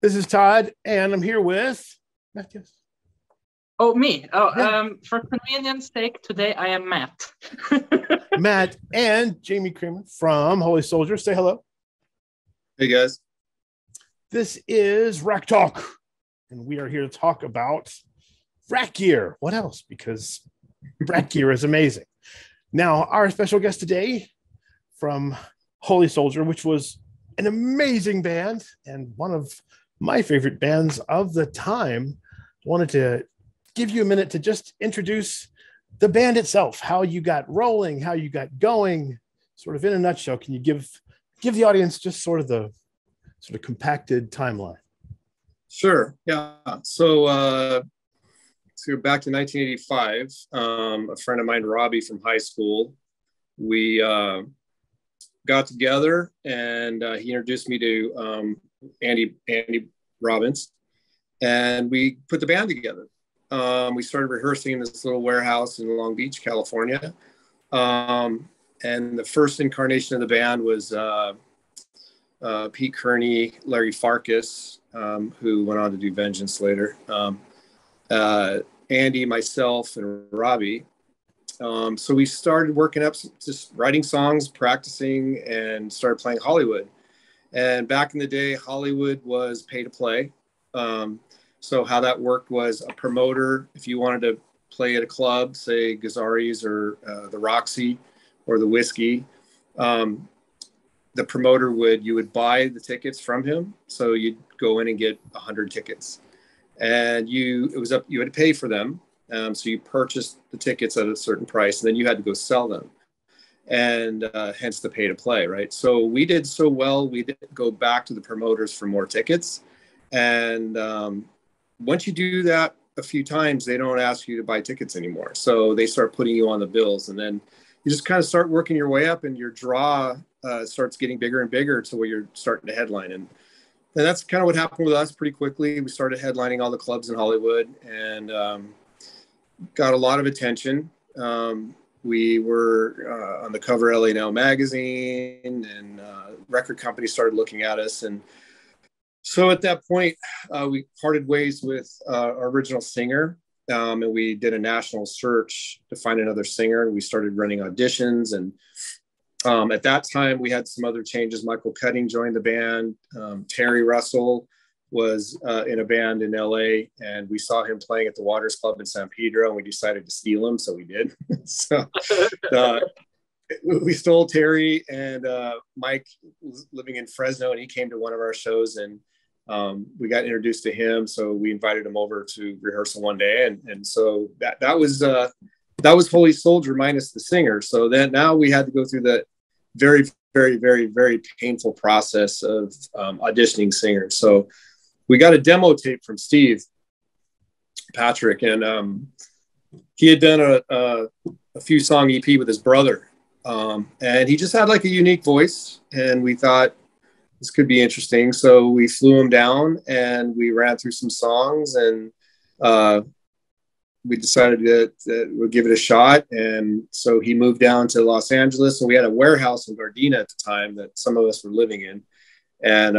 This is Todd, and I'm here with Matt. Yes. Oh, me. Yeah. For convenience sake, today I am Matt. Matt and Jame Cramer from Holy Soldier. Say hello. Hey, guys. This is Rack Talk, and we are here to talk about rack gear. What else? Because rack gear is amazing. Now, our special guest today from Holy Soldier, which was an amazing band and one of my favorite bands of the time, wanted to give you a minute to just introduce the band itself, how you got rolling, how you got going, sort of in a nutshell. Can you give the audience just sort of the compacted timeline? Sure. Yeah. So back to 1985, a friend of mine, Robbie from high school, we got together and he introduced me to Andy Robbins, and we put the band together. We started rehearsing in this little warehouse in Long Beach, California. And the first incarnation of the band was Pete Kearney, Larry Farkas, who went on to do Vengeance later, Andy, myself, and Robbie. So we started working up, just writing songs, practicing, and started playing Hollywood. And back in the day, Hollywood was pay to play. So how that worked was a promoter, if you wanted to play at a club, say Gazzari's or the Roxy or the Whiskey, the promoter you would buy the tickets from him. So you'd go in and get 100 tickets, and you had to pay for them. So you purchased the tickets at a certain price, and then you had to go sell them, and hence the pay to play, right? So we did so well, we didn't go back to the promoters for more tickets. And once you do that a few times, they don't ask you to buy tickets anymore. So they start putting you on the bills, and then you just kind of start working your way up, and your draw starts getting bigger and bigger to where you're starting to headline. And that's kind of what happened with us pretty quickly. We started headlining all the clubs in Hollywood and got a lot of attention. We were on the cover of LA Now magazine, and record companies started looking at us. And so at that point, we parted ways with our original singer, and we did a national search to find another singer. We started running auditions, and at that time, we had some other changes. Michael Cutting joined the band. Terry Russell was in a band in LA, and we saw him playing at the Waters Club in San Pedro, and we decided to steal him, so we did. So we stole Terry, and Mike was living in Fresno, and he came to one of our shows, and we got introduced to him, so we invited him over to rehearsal one day, and so that was Holy Soldier minus the singer. So then now we had to go through the very, very, very, very painful process of auditioning singers. So we got a demo tape from Steve Patrick, and he had done a few song EP with his brother, and he just had like a unique voice, and we thought this could be interesting. So we flew him down and we ran through some songs, and we decided that we'll give it a shot. And so he moved down to Los Angeles, and we had a warehouse in Gardena at the time that some of us were living in. And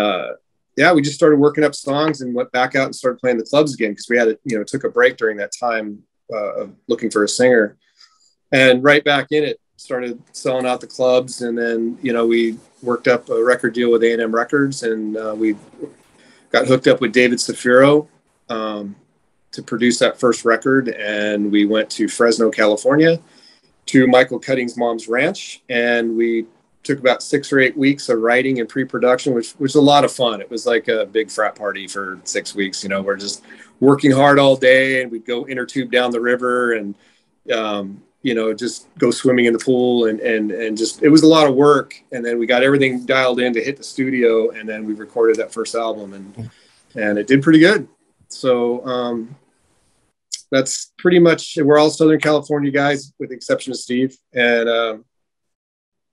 we just started working up songs and went back out and started playing the clubs again, because we had took a break during that time of looking for a singer, and right back in it, started selling out the clubs. And then we worked up a record deal with A&M Records, and we got hooked up with David Safiro to produce that first record. And we went to Fresno, California, to Michael Cutting's mom's ranch, and we took about 6 or 8 weeks of writing and pre-production, which was a lot of fun. It was like a big frat party for 6 weeks. We're just working hard all day, and we'd go inner tube down the river, and just go swimming in the pool, and just, it was a lot of work. And then we got everything dialed in to hit the studio, and then we recorded that first album, and it did pretty good. So that's pretty much, we're all Southern California guys with the exception of Steve. And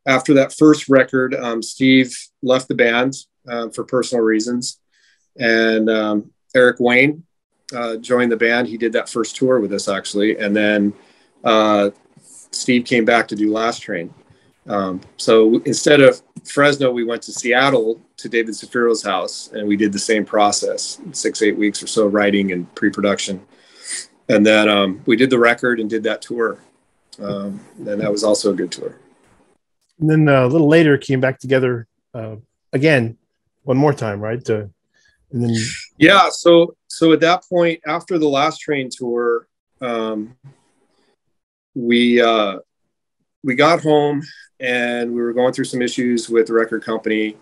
after that first record, Steve left the band for personal reasons, and Eric Wayne joined the band. He did that first tour with us, actually, and then Steve came back to do Last Train. So instead of Fresno, we went to Seattle to David Safiro's house, and we did the same process, 6-8 weeks or so writing and pre-production. And then we did the record and did that tour. And that was also a good tour. And then a little later came back together again, one more time, right? And then yeah. So at that point, after the Last Train tour, we got home and we were going through some issues with the record company,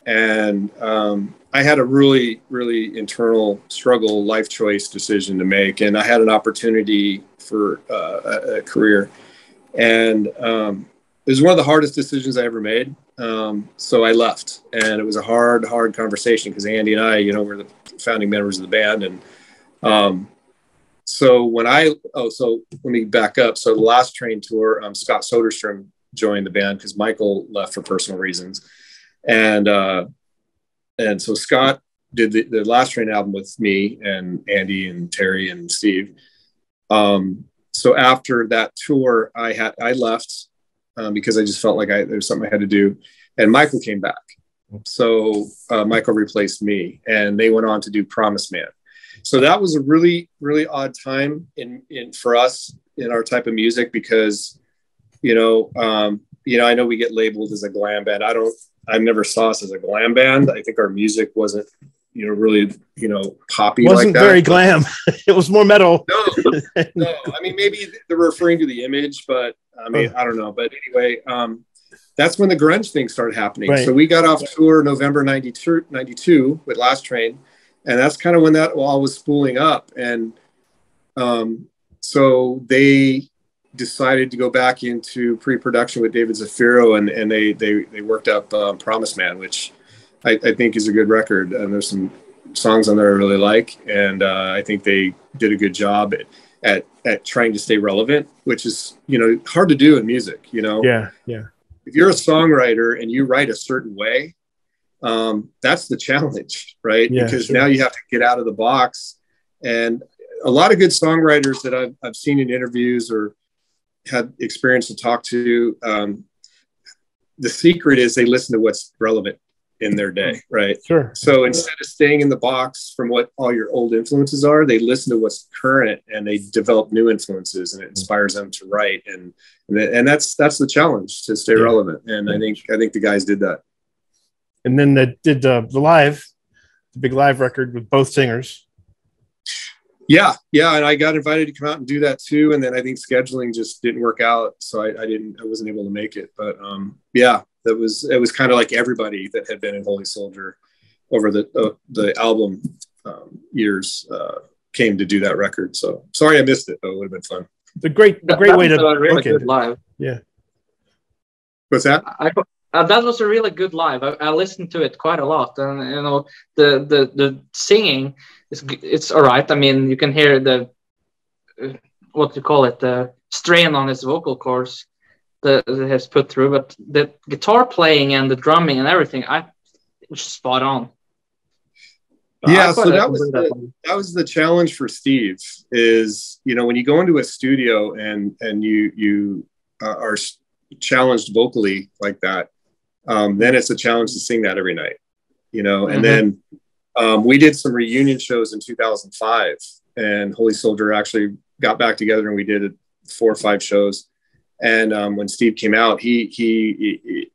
and I had a really, really internal struggle, life choice decision to make, and I had an opportunity for a career, and it was one of the hardest decisions I ever made. So I left, and it was a hard conversation because Andy and I, we're the founding members of the band, and so so let me back up. So the Last Train tour, Scott Soderstrom joined the band because Michael left for personal reasons, and so Scott did the Last Train album with me and Andy and Terry and Steve. So after that tour, I left because I just felt like there was something I had to do, and Michael came back. So Michael replaced me, and they went on to do Promise Man. So that was a really, really odd time for us in our type of music because, I know we get labeled as a glam band. I never saw us as a glam band. I think our music wasn't, really, poppy. Wasn't like that. Very glam. It was more metal. No. I mean, maybe they're referring to the image, but I mean, I don't know. But anyway, that's when the grunge thing started happening. Right. So we got off tour November 92 with Last Train. And that's kind of when that all was spooling up. And so they decided to go back into pre-production with David Zafiro, and they worked up Promise Man, which I think is a good record. And there's some songs on there I really like. And I think they did a good job at trying to stay relevant, which is, hard to do in music, Yeah. If you're a songwriter and you write a certain way, that's the challenge, right? Yeah, because sure. now you have to get out of the box. And a lot of good songwriters that I've seen in interviews or had experience to talk to, the secret is they listen to what's relevant in their day, right? Sure. So instead of staying in the box from what all your old influences are, they listen to what's current and they develop new influences, and it inspires them to write. And that's the challenge, to stay relevant. And I think the guys did that. And then they did the big live record with both singers. Yeah. And I got invited to come out and do that too. And then I think scheduling just didn't work out, so I wasn't able to make it. But it was kind of like everybody that had been in Holy Soldier over the album years came to do that record. So sorry I missed it, though. It would have been fun. The great way to really good live. Yeah. What's that? That was a really good live. I listened to it quite a lot, and the singing it's all right. I mean, you can hear the the strain on his vocal cords that it has put through, but the guitar playing and the drumming and everything, it was spot on. Yeah, so that was the challenge for Steve. Is when you go into a studio and you are challenged vocally like that. Then it's a challenge to sing that every night, and then we did some reunion shows in 2005, and Holy Soldier actually got back together and we did 4 or 5 shows. And when Steve came out, it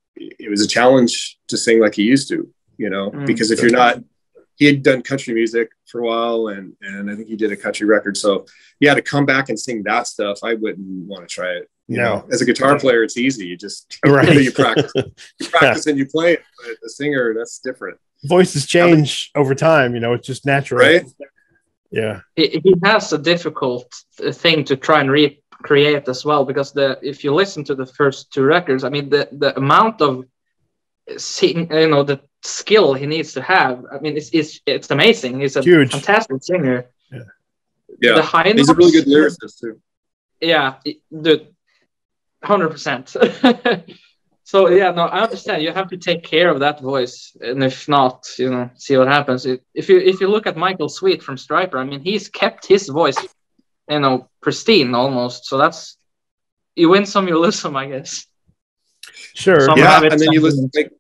was a challenge to sing like he used to, because if you're not, he had done country music for a while, and I think he did a country record. So yeah, to come back and sing that stuff, I wouldn't want to try it. As a guitar player, it's easy. You just you practice and you play it. But a singer, that's different. Voices change over time. It's just natural, right? Yeah. He has a difficult thing to try and recreate as well, because if you listen to the first 2 records, I mean the amount of the skill he needs to have. I mean, it's amazing. He's a fantastic singer. Yeah. The high He's notes, a really good lyricist too. Yeah, 100%. So yeah, no, I understand. You have to take care of that voice, and if not, see what happens. If you look at Michael Sweet from Stryper, I mean, he's kept his voice, pristine almost. So that's, you win some, you lose some, I guess. Sure. Some Yeah, have it and then something-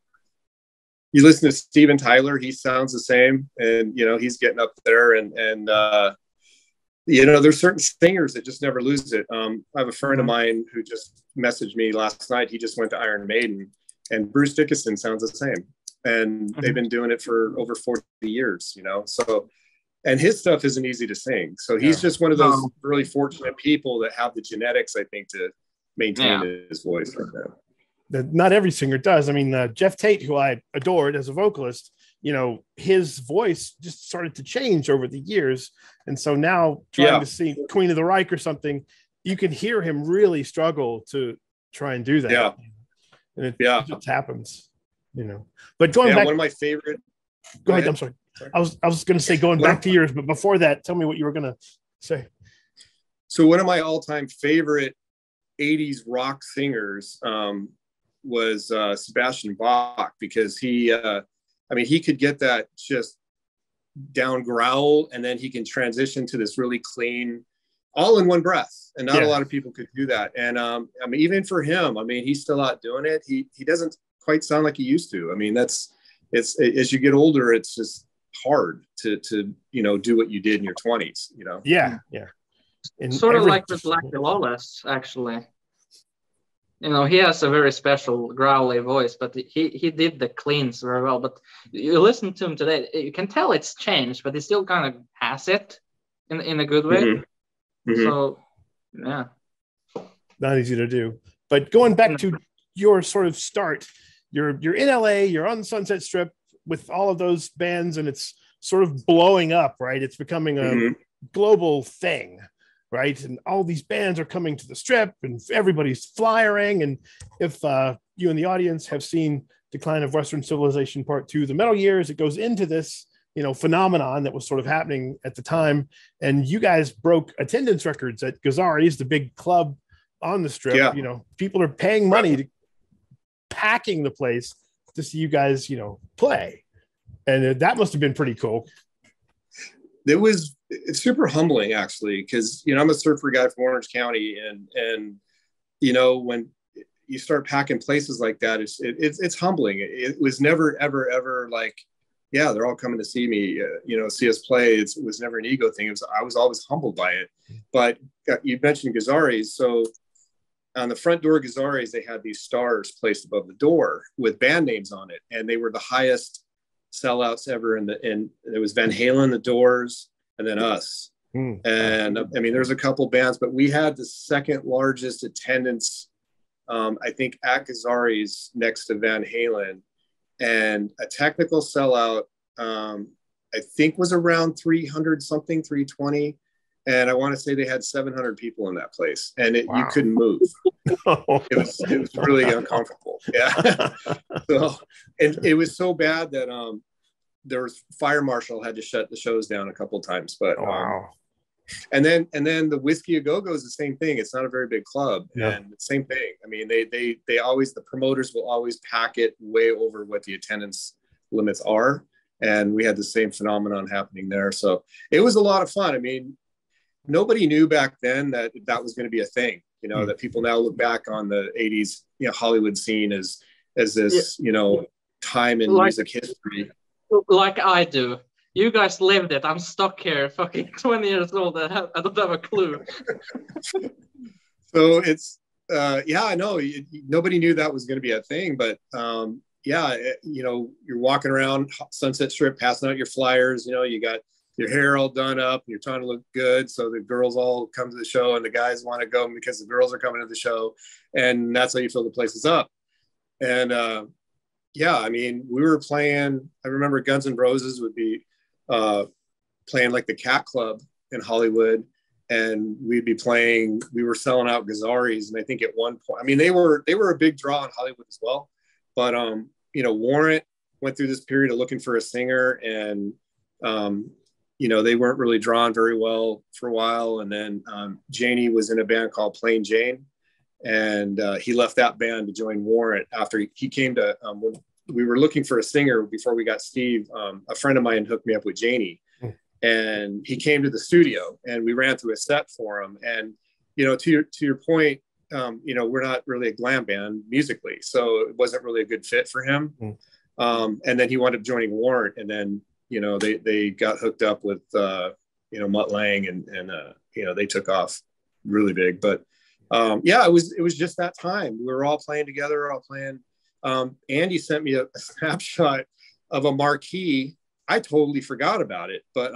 you listen to Steven Tyler, he sounds the same, and he's getting up there, and there's certain singers that just never lose it. I have a friend of mine who just messaged me last night. He just went to Iron Maiden, and Bruce Dickinson sounds the same, and they've been doing it for over 40 years. So, and his stuff isn't easy to sing. So he's just one of those really fortunate people that have the genetics, I think, to maintain his voice like that. Not every singer does. I mean, Jeff Tate, who I adored as a vocalist, his voice just started to change over the years. And so now trying to sing Queen of the Reich or something, you can hear him really struggle to try and do that. Yeah. And it just happens, But going back, one of my favorite. Go ahead. I'm sorry. I was going to say going back to yours, but before that, tell me what you were going to say. So one of my all-time favorite 80s rock singers was Sebastian Bach, because he could get that just down growl, and then he can transition to this really clean, all in one breath. And not a lot of people could do that. And even for him, he's still out doing it. He doesn't quite sound like he used to. It's as you get older, it's just hard to do what you did in your 20s. Yeah. Sort of like with Black Lawless, actually. He has a very special growly voice, but he did the cleans very well. But you listen to him today, you can tell it's changed, but he still kind of has it in a good way. Mm-hmm. Mm-hmm. So, yeah. Not easy to do. But going back to your sort of start, you're in LA, you're on the Sunset Strip with all of those bands, and it's sort of blowing up, right? It's becoming a global thing. Right. And all these bands are coming to the Strip and everybody's flyering. And if you in the audience have seen Decline of Western Civilization Part 2, The Metal Years, it goes into this, phenomenon that was sort of happening at the time. And you guys broke attendance records at Gazzari's, the big club on the Strip. Yeah. People are paying money to packing the place to see you guys, play. And that must have been pretty cool. It's super humbling, actually, because I'm a surfer guy from Orange County, and when you start packing places like that, it's humbling. It was never ever like, they're all coming to see me, see us play. It was never an ego thing. I was always humbled by it. But you mentioned Gazzari's, so on the front door of Gazzari's, they had these stars placed above the door with band names on it, and they were the highest sellouts ever. And it was Van Halen, The Doors, and then us. And there's a couple bands, but we had the second largest attendance, I think, at Gazzari's, next to Van Halen, and a technical sellout, I think, was around 300 something, 320. And I want to say they had 700 people in that place, and you couldn't move. It was really uncomfortable. Yeah. So, and it was so bad that there was fire marshal had to shut the shows down a couple of times. But and then the Whiskey A Go Go is the same thing. It's not a very big club, and the same thing. They always, the promoters will always pack it way over what the attendance limits are, and we had the same phenomenon happening there. So it was a lot of fun. Nobody knew back then that was going to be a thing. That people now look back on the 80s, Hollywood scene as this, time in music history. Like I do. You guys lived it. I'm stuck here, fucking 20 years old. I don't have a clue. So it's, I know. Nobody knew that was going to be a thing, but you're walking around Sunset Strip, passing out your flyers. You got your hair all done up, and you're trying to look good. So the girls all come to the show, and the guys want to go because the girls are coming to the show, and that's how you fill the places up. And we were playing. I remember Guns N' Roses would be playing like the Cat Club in Hollywood, and we'd be playing. We were selling out Gazzari's, and I think at one point, they were a big draw in Hollywood as well. But Warrant went through this period of looking for a singer, and they weren't really drawn very well for a while. And then Janie was in a band called Plain Jane, and he left that band to join Warrant after he came to, when we were looking for a singer before we got Steve. A friend of mine hooked me up with Janie, and he came to the studio, and we ran through a set for him. And, to your point, we're not really a glam band musically, so it wasn't really a good fit for him. And then he wound up joining Warrant, and then they got hooked up with Mutt Lange, and they took off really big. But it was just that time. We were all playing together, all playing. Andy sent me a snapshot of a marquee. I totally forgot about it, but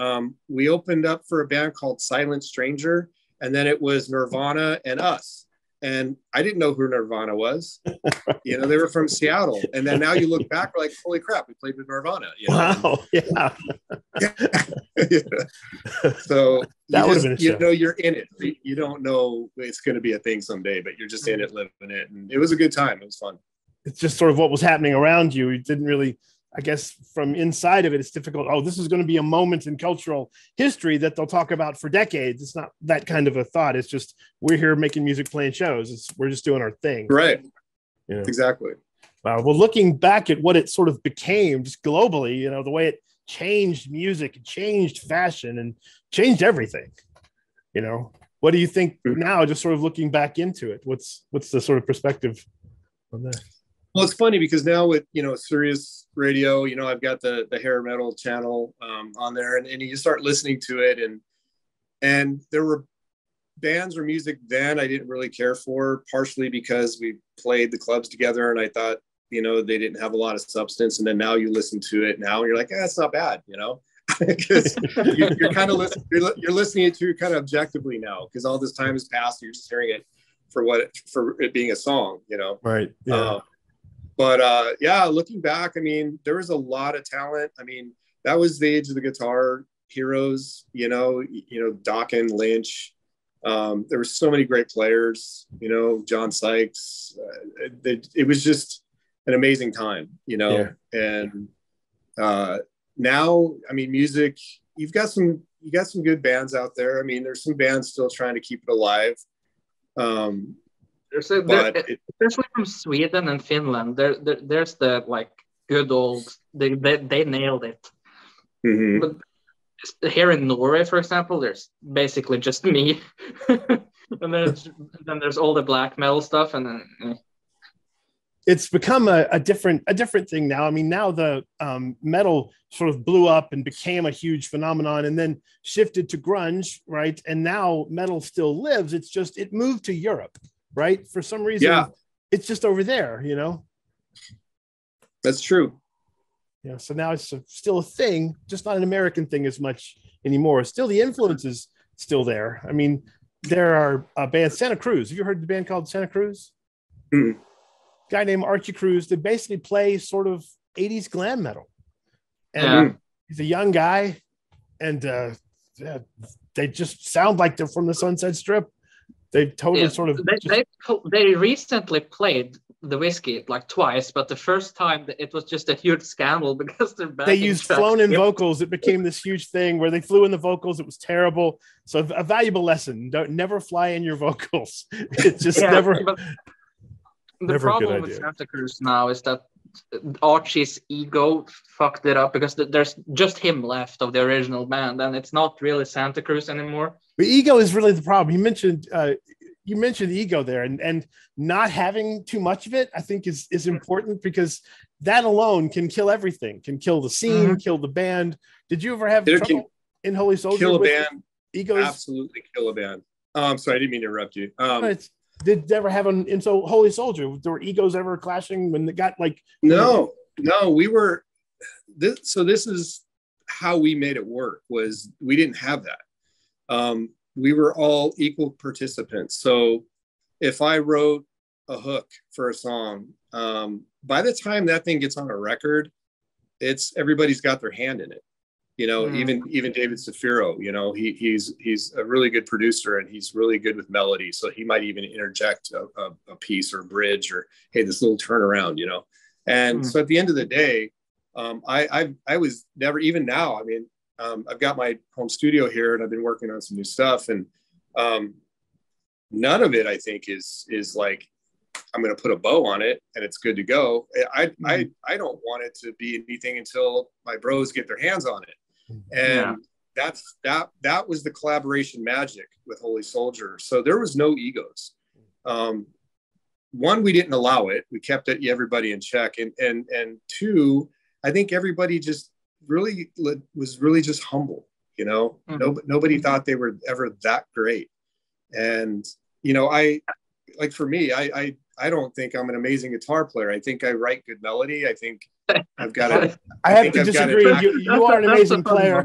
we opened up for a band called Silent Stranger, and then it was Nirvana and us. And I didn't know who Nirvana was. They were from Seattle. And then now you look back, we're like, holy crap, we played with Nirvana. Wow. Yeah. So that would have been a show. You're in it. You don't know it's going to be a thing someday, but you're just in it, living it. And it was a good time. It was fun. It's just sort of what was happening around you. You didn't really, I guess, from inside of it, it's difficult. Oh, this is going to be a moment in cultural history that they'll talk about for decades. It's not that kind of a thought. It's just, we're here making music, playing shows. We're just doing our thing. Right. Exactly. Wow. Well, looking back at what it sort of became just globally, the way it changed music, it changed fashion, and changed everything. What do you think now, just sort of looking back into it? What's the sort of perspective on that? Well, it's funny because now with, Sirius Radio, I've got the hair metal channel on there, and you start listening to it, and there were bands or music then I didn't really care for, partially because we played the clubs together and I thought, they didn't have a lot of substance. And then now you listen to it now and you're like, it's not bad, because you're kind of you're listening to it kind of objectively now, because all this time has passed. You're just hearing it for it being a song, Right. Yeah. But looking back, I mean, there was a lot of talent. I mean, that was the age of the guitar heroes, Dokken, Lynch. There were so many great players, John Sykes. It was just an amazing time, And now, I mean, music. You got some good bands out there. I mean, there's some bands still trying to keep it alive. Especially from Sweden and Finland, there's the good old, they nailed it. Mm-hmm. But here in Norway, for example, there's basically just me, and then there's all the black metal stuff, and then it's become a different thing now. I mean, now the metal sort of blew up and became a huge phenomenon, and then shifted to grunge, right? And now metal still lives. It's just it moved to Europe. Right. For some reason, it's just over there, That's true. Yeah. So now it's still a thing, just not an American thing as much anymore. Still, the influence is still there. I mean, there are a band, Santa Cruz. Have you heard the band called Santa Cruz? Mm-hmm. Guy named Archie Cruz. They basically play sort of 80s glam metal. And he's a young guy. And they just sound like they're from the Sunset Strip. They totally sort of. They recently played the Whiskey twice, but the first time it was just a huge scandal because they used flown-in vocals. It became this huge thing where they flew in the vocals. It was terrible. So a valuable lesson: never fly in your vocals. It's just never. The problem with Santa Cruz now is that Archie's ego fucked it up, because there's just him left of the original band, and it's not really Santa Cruz anymore. The ego is really the problem. You mentioned ego there, and not having too much of it, I think is important, because that alone can kill everything. Can kill the scene, kill the band. Did you ever have trouble in Holy Soldier? Kill a band. Egos? Absolutely kill a band. I'm sorry, I didn't mean to interrupt you. Did they ever have so Holy Soldier? There were egos ever clashing when they got No, we were. This is how we made it work. Was we didn't have that. We were all equal participants. So if I wrote a hook for a song, by the time that thing gets on a record, everybody's got their hand in it. Even David Safiro, he's a really good producer, and he's really good with melody. So he might even interject a piece or a bridge, or, hey, this little turnaround, And so at the end of the day, I was never, even now, I mean, I've got my home studio here, and I've been working on some new stuff, and none of it, I think, is like, I'm going to put a bow on it and it's good to go. I don't want it to be anything until my bros get their hands on it. And that was the collaboration magic with Holy Soldier. So there was no egos. One, we didn't allow it. We kept everybody in check. And two, I think everybody just was really just humble, you know. Nobody thought they were ever that great. And, you know, for me, I don't think I'm an amazing guitar player. I think I write good melody. I think I've got it. I have to disagree. You are an amazing player.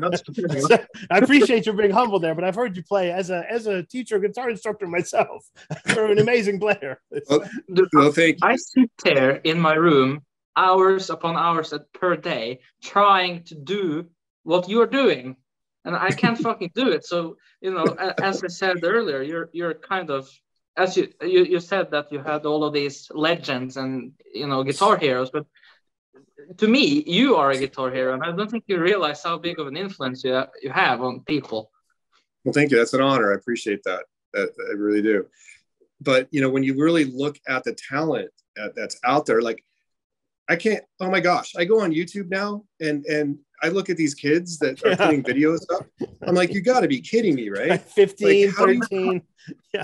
I appreciate you being humble there, but I've heard you play as a teacher, guitar instructor myself. You're an amazing player. Well, thank you. I sit there in my room hours upon hours per day trying to do what you're doing, and I can't fucking do it. So, you know, as I said earlier, you're kind of, as you said that you had all of these legends and, you know, guitar heroes, but to me, you are a guitar hero, and I don't think you realize how big of an influence you have on people. Well, thank you. That's an honor. I appreciate that. I really do. But, you know, when you really look at the talent that's out there, like, oh my gosh, I go on YouTube now and I look at these kids that are putting videos up. I'm like, you got to be kidding me, right? Like 15, 13.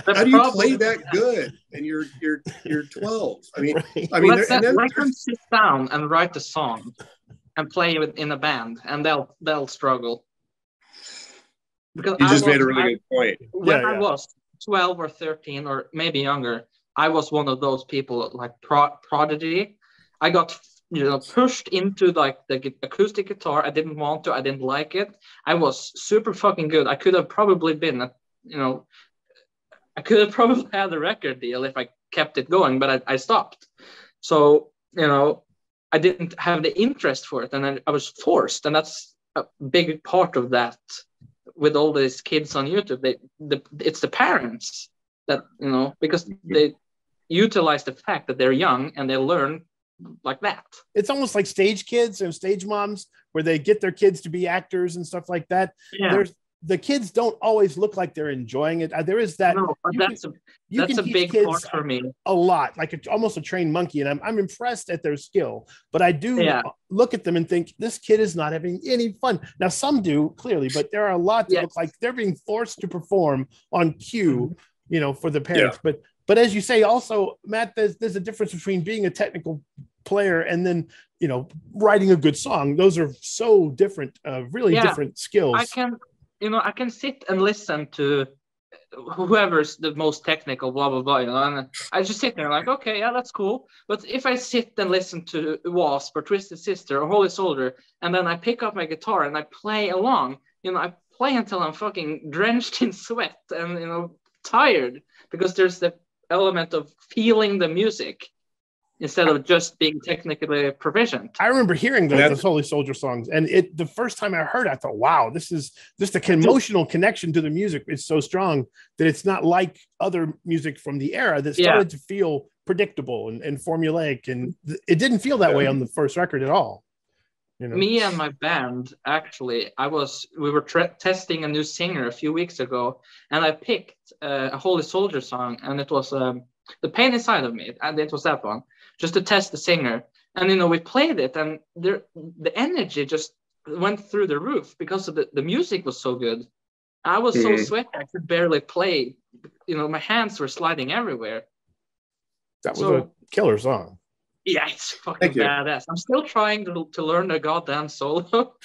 How do you play that good? And you're 12. I mean, right. Let them sit down and write a song and play it in a band, and they'll struggle. Because you just made a really good point. When I was 12 or 13 or maybe younger, I was one of those people like prodigy. I got, you know, pushed into like the acoustic guitar. I didn't want to. I didn't like it. I was super fucking good. I could have probably been, you know, I could have probably had a record deal if I kept it going, but I stopped. So, you know, I didn't have the interest for it, and I was forced. And that's a big part of that with all these kids on YouTube. It's the parents that, you know, because they utilize the fact that they're young and they learn like that. It's almost like stage kids and stage moms where they get their kids to be actors and stuff like that. Yeah. The kids don't always look like they're enjoying it. There is that. No, that's a big part for me. A lot, like almost a trained monkey, and I'm impressed at their skill. But I do look at them and think this kid is not having any fun. Now some do clearly, but there are a lot that look like they're being forced to perform on cue, you know, for the parents. Yeah. But as you say, also, Matt, there's a difference between being a technical player and then, you know, writing a good song. Those are so different, really different skills. I can sit and listen to whoever's the most technical, blah, blah, blah, you know, and I just sit there like, okay, yeah, that's cool. But if I sit and listen to Wasp or Twisted Sister or Holy Soldier, and then I pick up my guitar and I play along, you know, I play until I'm fucking drenched in sweat and, you know, tired, because there's the element of feeling the music instead of just being technically proficient. I remember hearing those Holy Soldier songs, and the first time I heard it, I thought, wow, this is just an emotional connection to the music. It's so strong that it's not like other music from the era that started to feel predictable and formulaic, and it didn't feel that way on the first record at all. You know? Me and my band, actually, we were testing a new singer a few weeks ago, and I picked a Holy Soldier song, and it was The Pain Inside of Me, and it was that one, just to test the singer. And, you know, we played it, and the energy just went through the roof because of the music was so good. I was so sweaty, I could barely play. You know, my hands were sliding everywhere. That was a killer song. Yeah, it's fucking badass. I'm still trying to learn the goddamn solo.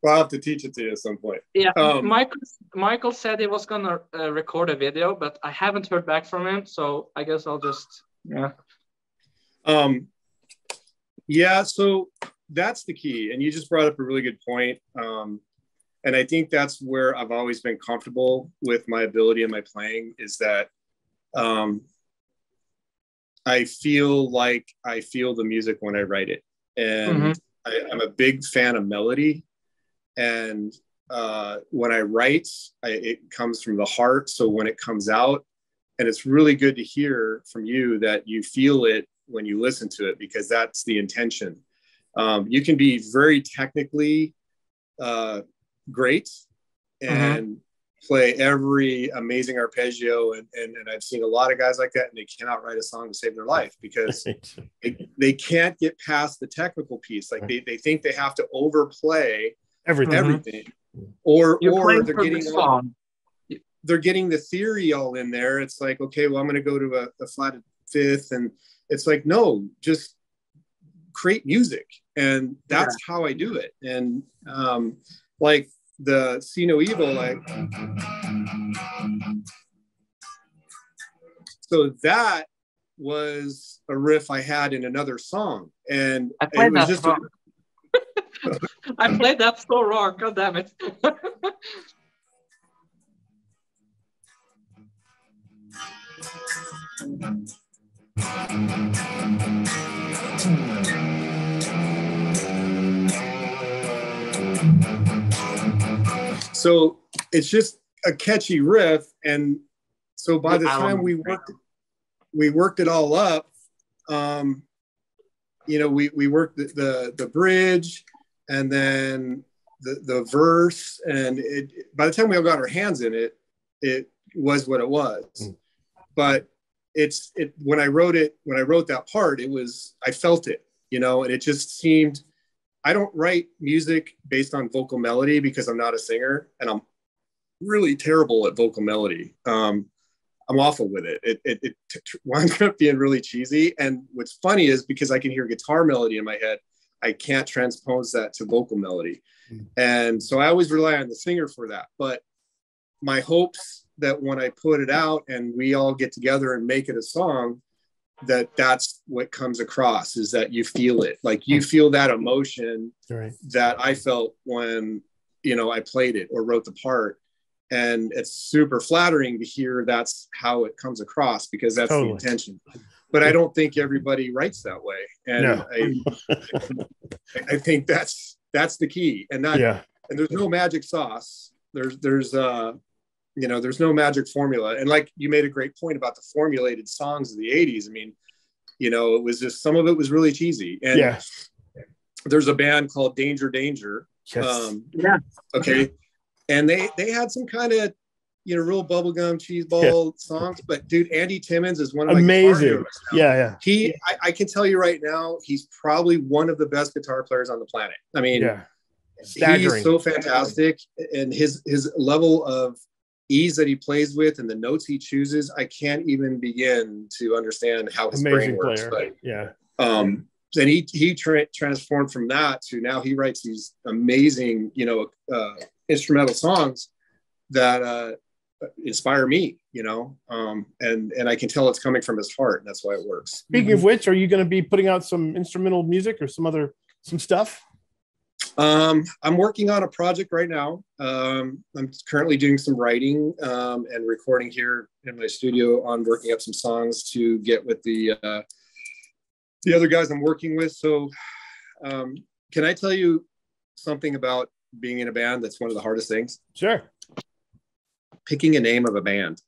Well, I'll have to teach it to you at some point. Yeah, Michael said he was going to record a video, but I haven't heard back from him, so I guess I'll just, so that's the key. And you just brought up a really good point. And I think that's where I've always been comfortable with my ability and my playing, is that I feel like I feel the music when I write it. And I'm a big fan of melody. And when I write, it comes from the heart. So when it comes out, and it's really good to hear from you that you feel it when you listen to it, because that's the intention. You can be very technically great and play every amazing arpeggio. And I've seen a lot of guys like that, and they cannot write a song to save their life because they can't get past the technical piece. Like they think they have to overplay everything, or they're getting on. they're getting the theory all in there. It's like, okay, well, I'm going to go to a flatted fifth, and it's like, no, just create music, and that's how I do it. And like the See No Evil, like, so that was a riff I had in another song, and I played it was that just wrong. I played that so wrong. God damn it. so it's just a catchy riff, and so by the time we worked it all up, you know, we worked the bridge, and then the verse, and by the time we all got our hands in it, it was what it was. But when I wrote that part, I felt it, you know, and it just seemed, I don't write music based on vocal melody because I'm not a singer, and I'm really terrible at vocal melody. I'm awful with it. It winds up being really cheesy. And what's funny is because I can hear guitar melody in my head, I can't transpose that to vocal melody. And so I always rely on the singer for that. But my hopes that when I put it out and we all get together and make it a song, that's what comes across, is that you feel it. Like you feel that emotion that I felt when, you know, I played it or wrote the part. And it's super flattering to hear that's how it comes across, because that's the intention. But I don't think everybody writes that way. And I think that's the key. And and there's no magic sauce. There's you know, there's no magic formula. And like you made a great point about the formulated songs of the 80s. I mean, you know, it was just, some of it was really cheesy. And there's a band called Danger Danger. Okay. And they had some kind of, you know, real bubblegum cheeseball songs. But dude, Andy Timmons is one of my amazing. I can tell you right now, he's probably one of the best guitar players on the planet. I mean, he's so fantastic, and his level of ease that he plays with and the notes he chooses, I can't even begin to understand how his brain works. But then he transformed from that to now he writes these amazing, you know, instrumental songs that inspire me, you know, and I can tell it's coming from his heart, and that's why it works. Speaking of which, are you going to be putting out some instrumental music or some stuff? I'm working on a project right now. I'm currently doing some writing and recording here in my studio on working up some songs to get with the other guys I'm working with. So can I tell you something about being in a band that's one of the hardest things? Sure. Picking a name of a band.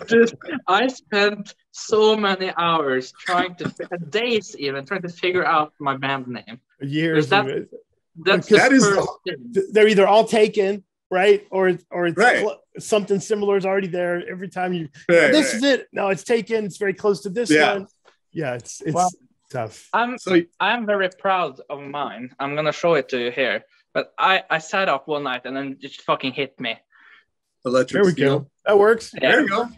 Dude, I spent so many hours days even trying to figure out my band name. Years. They're either all taken, right? Or it's something similar is already there every time you this is it. No, it's taken. It's very close to this one. Yeah, it's tough. I'm very proud of mine. I'm gonna show it to you here. But I sat up one night and then it just fucking hit me. Electric there we Steel. go. That works. Yeah. There you go.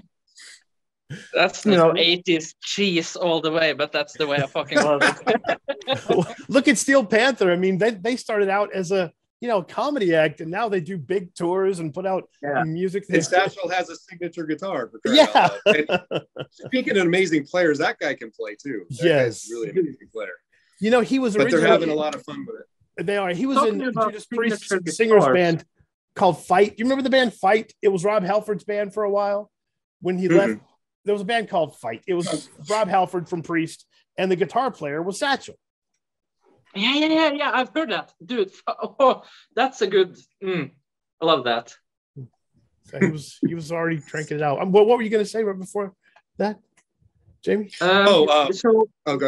That's, you know, 80s cheese all the way, but that's the way I fucking love it. Look at Steel Panther. I mean, they started out as a, you know, comedy act, and now they do big tours and put out music. And Satchel has a signature guitar. Speaking of amazing players, that guy can play too. That guy's really amazing player. You know, he was but they're having a lot of fun with it. They are. He was in Judas Priest's singer's band called Fight. Do you remember the band Fight? It was Rob Halford's band for a while. When he left, there was a band called Fight. It was Rob Halford from Priest, and the guitar player was Satchel. Yeah. I've heard that, dude. Oh, that's a good. I love that. So he was already cranking it out. What were you going to say right before that, Jamie? Go ahead.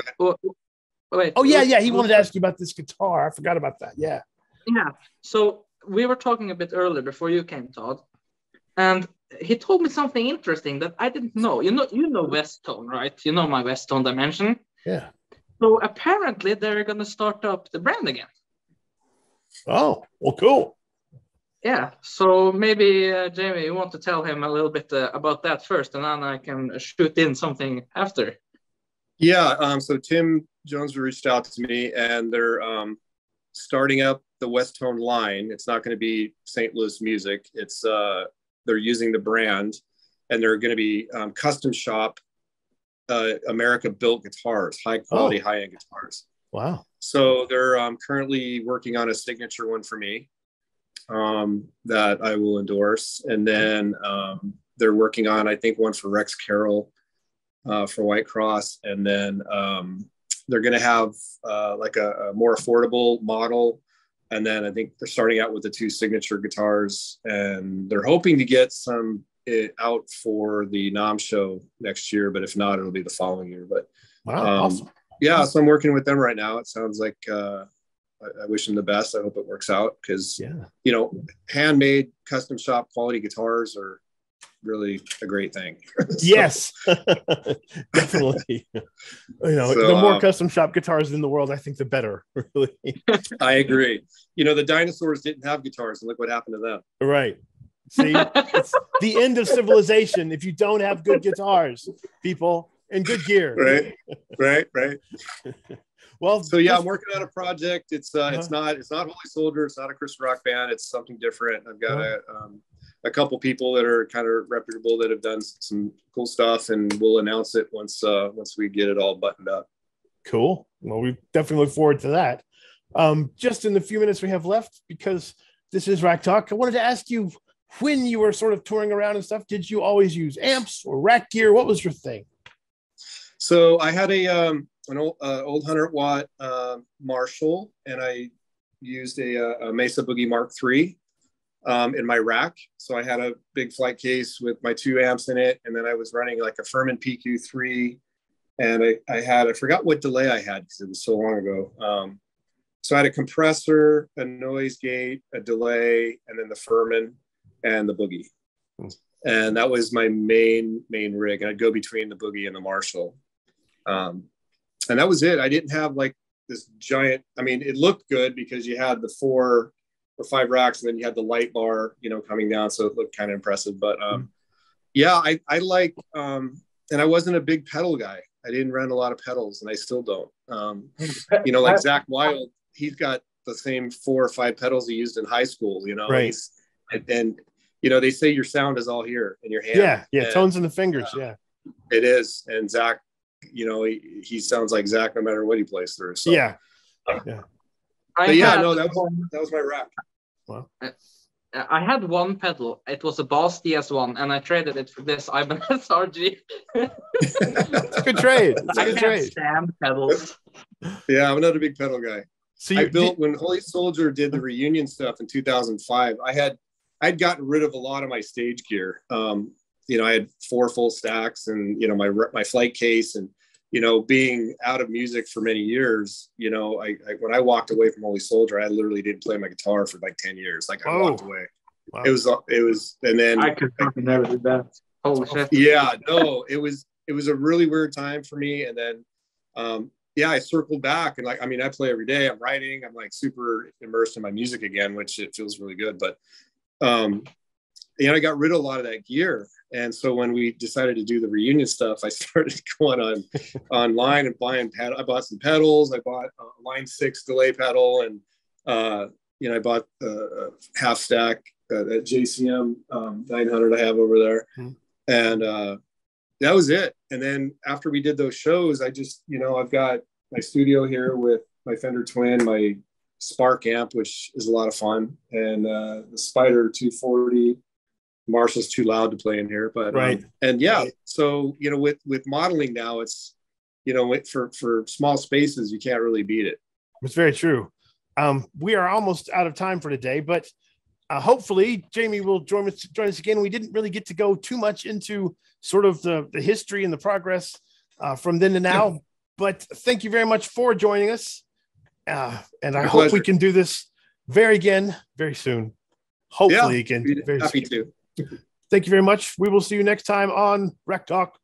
Wait. Oh yeah. He wanted to ask you about this guitar. I forgot about that. Yeah. So we were talking a bit earlier before you came, Todd, and he told me something interesting that I didn't know. You know Westone, right? You know my Westone Dimension. Yeah. So apparently they're going to start up the brand again. Oh, well, cool. Yeah, so maybe Jamie, you want to tell him a little bit about that first, and then I can shoot in something after. Yeah, so Tim Jones reached out to me, and they're starting up the Westone line. It's not going to be St. Louis music. It's they're using the brand, and they're going to be custom shop America built guitars, high quality, high end guitars. Wow. So they're currently working on a signature one for me that I will endorse. And then they're working on, I think, one for Rex Carroll for White Cross. And then they're going to have like a more affordable model. And then I think they're starting out with the 2 signature guitars, and they're hoping to get some out for the NAMM show next year. But if not, it'll be the following year. But wow, awesome. Yeah, so I'm working with them right now. It sounds like I wish them the best. I hope it works out because, you know, handmade, custom shop quality guitars are really a great thing. Yes, definitely. You know, so, the more custom shop guitars in the world, I think the better, really. I agree. You know, the dinosaurs didn't have guitars, and look what happened to them. Right. See, it's the end of civilization if you don't have good guitars, people, and good gear. Right. Well, so yeah, I'm working on a project. It's not Holy Soldier. It's not a Christian rock band. It's something different. I've got a couple people that are kind of reputable that have done some cool stuff, and we'll announce it once we get it all buttoned up. Cool. Well, we definitely look forward to that. Just in the few minutes we have left, because this is Rack Talk, I wanted to ask you, when you were sort of touring around and stuff, did you always use amps or rack gear? What was your thing? So I had an old 100-watt Marshall, and I used a Mesa Boogie Mark III in my rack. So I had a big flight case with my 2 amps in it, and then I was running like a Furman PQ3, and I forgot what delay I had because it was so long ago. So I had a compressor, a noise gate, a delay, and then the Furman and the Boogie. And that was my main rig. And I'd go between the Boogie and the Marshall. And that was it. I didn't have like this giant, I mean, it looked good because you had the 4 or 5 racks, and then you had the light bar, you know, coming down. So it looked kind of impressive. But yeah, I like, and I wasn't a big pedal guy. I didn't run a lot of pedals, and I still don't. You know, like Zach Wilde, he's got the same 4 or 5 pedals he used in high school, you know. Right. And you know, they say your sound is all here in your hand. Yeah, tones in the fingers. Yeah, it is. And Zach, you know, he sounds like Zach no matter what he plays through. So yeah. But that was my rack. Wow. I had one pedal. It was a Boss DS1, and I traded it for this Ibanez RG. It's a good trade. I can't stand pedals. Yeah, I'm not a big pedal guy. So I built when Holy Soldier did the reunion stuff in 2005. I'd gotten rid of a lot of my stage gear. You know, I had 4 full stacks, and you know, my flight case, and you know, being out of music for many years, you know, I when I walked away from Holy Soldier, I literally didn't play my guitar for like 10 years. Like I walked away. Wow. It was, and then I could fucking never do that. Holy shit. Yeah, no, it was a really weird time for me, and then yeah, I circled back, and like, I mean, I play every day. I'm writing. I'm like super immersed in my music again, which it feels really good. But you know, I got rid of a lot of that gear. And so when we decided to do the reunion stuff, I started going online and buying I bought some pedals. I bought a Line 6 delay pedal, and you know, I bought a half stack at JCM 900 I have over there. And that was it. And then after we did those shows, I just, you know, I've got my studio here with my Fender Twin, my Spark amp, which is a lot of fun, and the Spider 240. Marshall's too loud to play in here, but right. And yeah, so you know, with modeling now, it's, you know, for small spaces, you can't really beat it. It's very true. We are almost out of time for today, but hopefully Jamie will join us again. We didn't really get to go too much into sort of the history and the progress from then to now, but thank you very much for joining us. And I hope we can do this very soon. Hopefully again. Very happy soon. to. Thank you very much. We will see you next time on Rack Talk